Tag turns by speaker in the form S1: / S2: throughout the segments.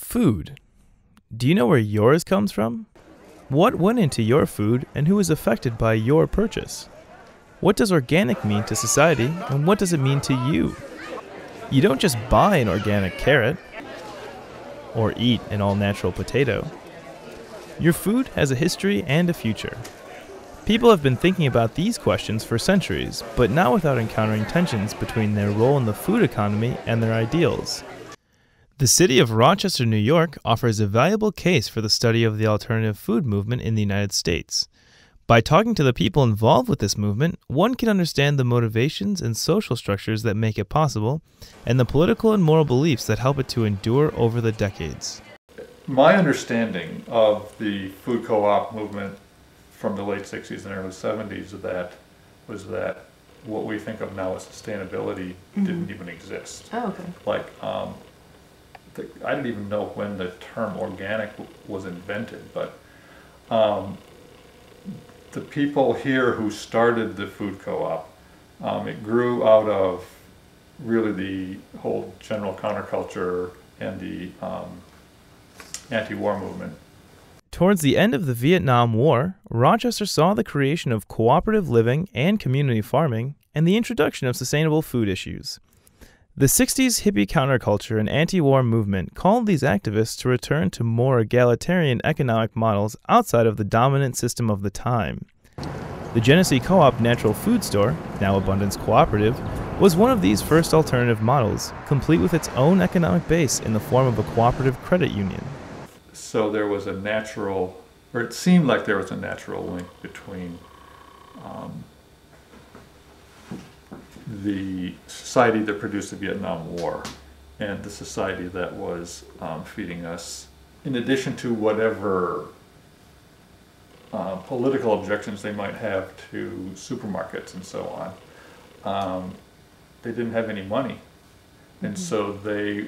S1: Food. Do you know where yours comes from? What went into your food and who is affected by your purchase? What does organic mean to society and what does it mean to you? You don't just buy an organic carrot or eat an all-natural potato. Your food has a history and a future. People have been thinking about these questions for centuries, but not without encountering tensions between their role in the food economy and their ideals. The city of Rochester, New York offers a valuable case for the study of the alternative food movement in the United States. By talking to the people involved with this movement, one can understand the motivations and social structures that make it possible, and the political and moral beliefs that help it to endure over the decades.
S2: My understanding of the food co-op movement from the late 60s and early 70s was that what we think of now as sustainability didn't even exist.
S3: Oh, okay.
S2: Like, I didn't even know when the term organic was invented, but the people here who started the food co-op, it grew out of really the whole general counterculture and the anti-war movement.
S1: Towards the end of the Vietnam War, Rochester saw the creation of cooperative living and community farming and the introduction of sustainable food issues. The 60s hippie counterculture and anti-war movement called these activists to return to more egalitarian economic models outside of the dominant system of the time. The Genesee Co-op Natural Food Store, now Abundance Cooperative, was one of these first alternative models, complete with its own economic base in the form of a cooperative credit union.
S2: So there was a natural, or it seemed like there was a natural link between the society that produced the Vietnam War and the society that was feeding us. In addition to whatever political objections they might have to supermarkets and so on, they didn't have any money. And so they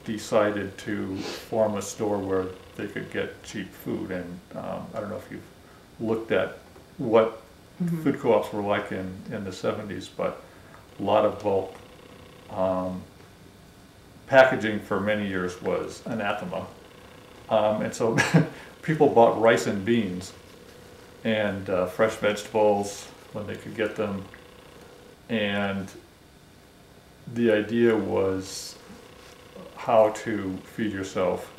S2: decided to form a store where they could get cheap food. And I don't know if you've looked at what food co-ops were like in the 70s, but a lot of bulk packaging for many years was anathema. And so people bought rice and beans and fresh vegetables when they could get them. And the idea was how to feed yourself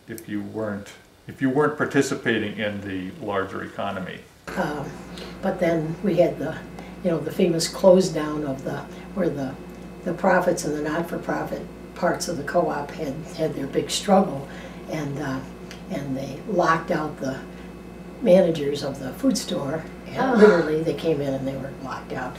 S2: if you weren't participating in the larger economy.
S4: But then we had the famous close down of where the profits and the not-for-profit parts of the co-op had their big struggle, and they locked out the managers of the food store, and literally they came in and they were locked out,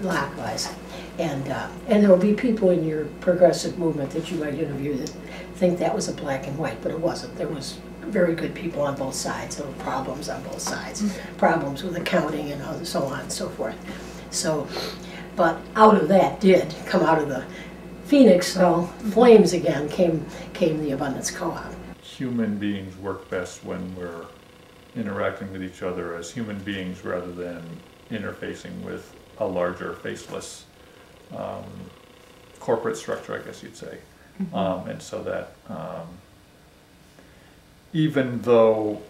S4: likewise. And there will be people in your progressive movement that you might interview that think that was a black and white, but it wasn't. There was very good people on both sides. There were problems on both sides, problems with accounting and so on and so forth. So, but out of that did come out of the Phoenix flames again came the Abundance Co-op.
S2: Human beings work best when we're interacting with each other as human beings rather than interfacing with a larger faceless corporate structure, I guess you'd say. And so that even though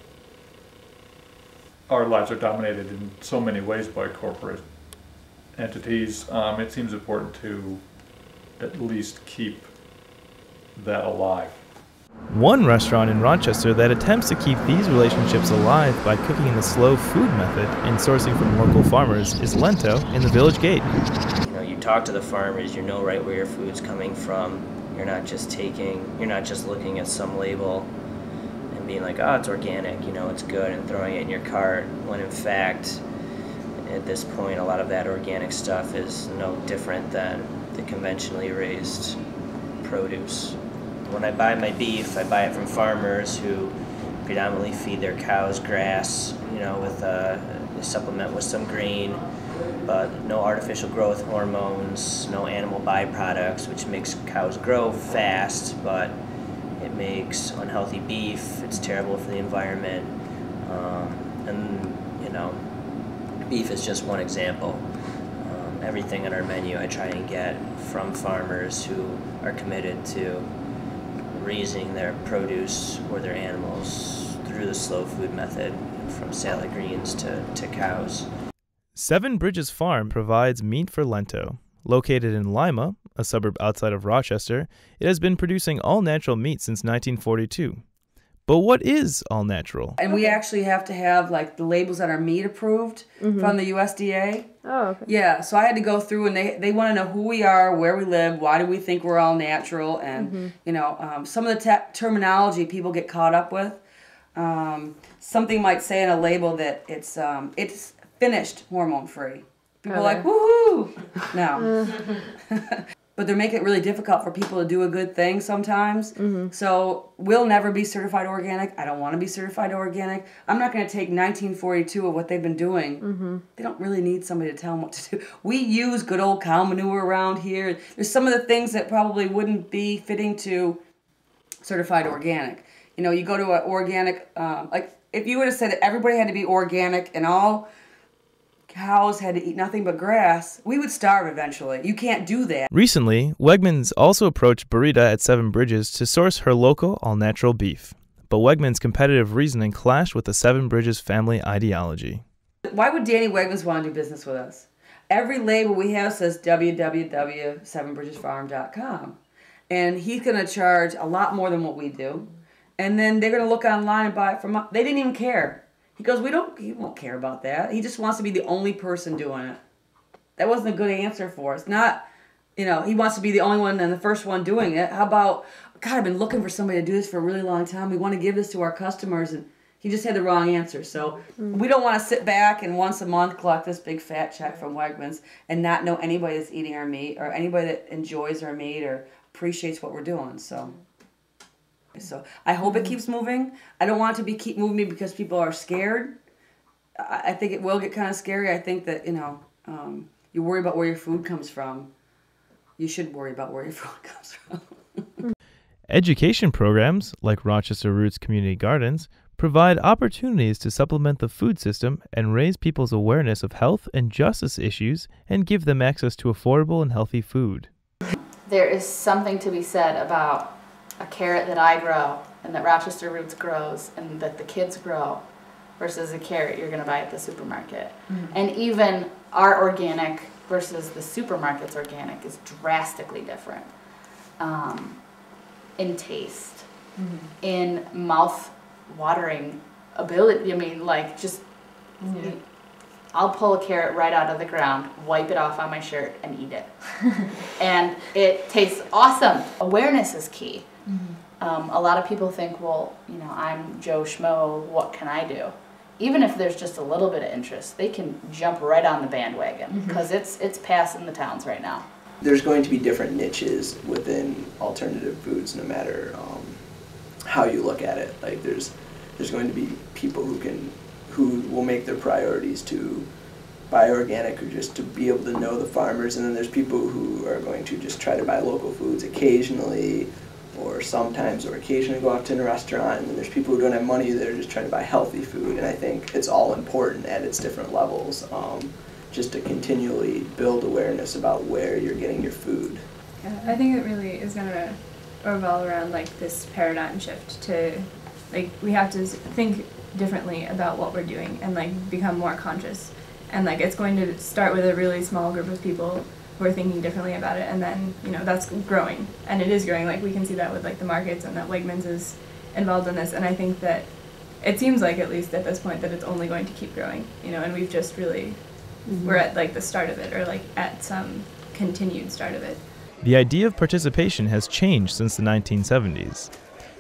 S2: our lives are dominated in so many ways by corporate entities, it seems important to at least keep that alive.
S1: One restaurant in Rochester that attempts to keep these relationships alive by cooking in the slow food method and sourcing from local farmers is Lento in the Village Gate.
S5: You talk to the farmers, you know right where your food's coming from. You're not just looking at some label and being like, oh, it's organic, it's good, and throwing it in your cart, when in fact, at this point, a lot of that organic stuff is no different than the conventionally raised produce. When I buy my beef, I buy it from farmers who predominantly feed their cows grass, with supplement with some green, but no artificial growth hormones, no animal byproducts, which makes cows grow fast, but it makes unhealthy beef. It's terrible for the environment, beef is just one example. Everything on our menu I try and get from farmers who are committed to raising their produce or their animals through the slow food method, from salad greens to cows.
S1: Seven Bridges Farm provides meat for Lento. Located in Lima, a suburb outside of Rochester, it has been producing all-natural meat since 1942. But what is all-natural?
S3: And we actually have to have like the labels on our meat approved from the USDA.
S6: Oh, okay.
S3: Yeah, so I had to go through, and they want to know who we are, where we live, why do we think we're all natural, and you know, some of the terminology people get caught up with. Something might say in a label that it's finished hormone-free. People are like, woohoo! No. But they're making it really difficult for people to do a good thing sometimes. So we'll never be certified organic. I don't want to be certified organic. I'm not going to take 1942 of what they've been doing. They don't really need somebody to tell them what to do. We use good old cow manure around here. There's some of the things that probably wouldn't be fitting to certified organic. You know, you go to an organic, like if you would have said that everybody had to be organic and all cows had to eat nothing but grass, we would starve eventually. You can't do that.
S1: Recently, Wegmans also approached Burrita at Seven Bridges to source her local all-natural beef. But Wegmans' competitive reasoning clashed with the Seven Bridges family ideology.
S3: Why would Danny Wegmans want to do business with us? Every label we have says www.sevenbridgesfarm.com. And he's going to charge a lot more than what we do. And then they're going to look online and buy it from us. They didn't even care. He goes, he won't care about that. He just wants to be the only person doing it. That wasn't a good answer for us. Not, you know, he wants to be the only one and the first one doing it. How about, God, I've been looking for somebody to do this for a really long time. We want to give this to our customers. And he just had the wrong answer. So we don't want to sit back and once a month collect this big fat check from Wegmans and not know anybody that's eating our meat or anybody that enjoys our meat or appreciates what we're doing. So I hope it keeps moving. I don't want it to keep moving because people are scared. I think it will get kind of scary. I think that, you know, you worry about where your food comes from. You should worry about where your food comes from.
S1: Education programs, like Rochester Roots Community Gardens, provide opportunities to supplement the food system and raise people's awareness of health and justice issues and give them access to affordable and healthy food.
S6: There is something to be said about a carrot that I grow and that Rochester Roots grows and that the kids grow versus a carrot you're going to buy at the supermarket. And even our organic versus the supermarket's organic is drastically different in taste, in mouth-watering ability. I mean, like, just I'll pull a carrot right out of the ground, wipe it off on my shirt, and eat it. And it tastes awesome. Awareness is key. A lot of people think, well, you know, I'm Joe Schmo, what can I do? Even if there's just a little bit of interest, they can jump right on the bandwagon because it's passing the towns right now.
S7: There's going to be different niches within alternative foods no matter how you look at it. Like there's going to be people who will make their priorities to buy organic or just to be able to know the farmers, and then there's people who are going to just try to buy local foods occasionally or sometimes or occasionally go out to a restaurant, and then there's people who don't have money that are just trying to buy healthy food, and I think it's all important at its different levels just to continually build awareness about where you're getting your food.
S8: Yeah, I think it really is going to revolve around like this paradigm shift to, like, we have to think differently about what we're doing and like become more conscious, and like it's going to start with a really small group of people who are thinking differently about it, and then, you know, that's growing, and it is growing. Like we can see that with like the markets, and that Wegmans is involved in this, and I think that it seems like, at least at this point, that it's only going to keep growing, you know, and we've just really we're at like the start of it, or like at some continued start of it.
S1: The idea of participation has changed since the 1970s.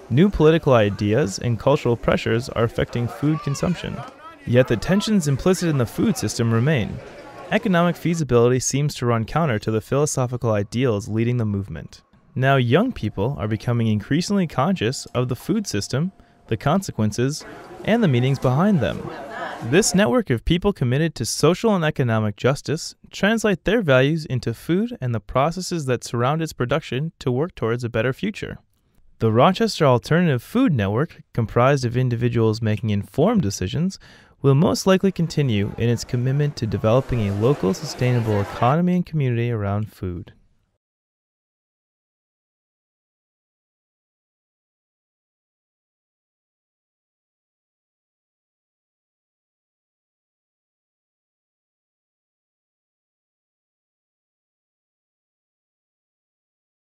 S1: New political ideas and cultural pressures are affecting food consumption. Yet the tensions implicit in the food system remain. Economic feasibility seems to run counter to the philosophical ideals leading the movement. Now young people are becoming increasingly conscious of the food system, the consequences, and the meanings behind them. This network of people committed to social and economic justice translate their values into food and the processes that surround its production to work towards a better future. The Rochester Alternative Food Network, comprised of individuals making informed decisions, will most likely continue in its commitment to developing a local sustainable economy and community around food.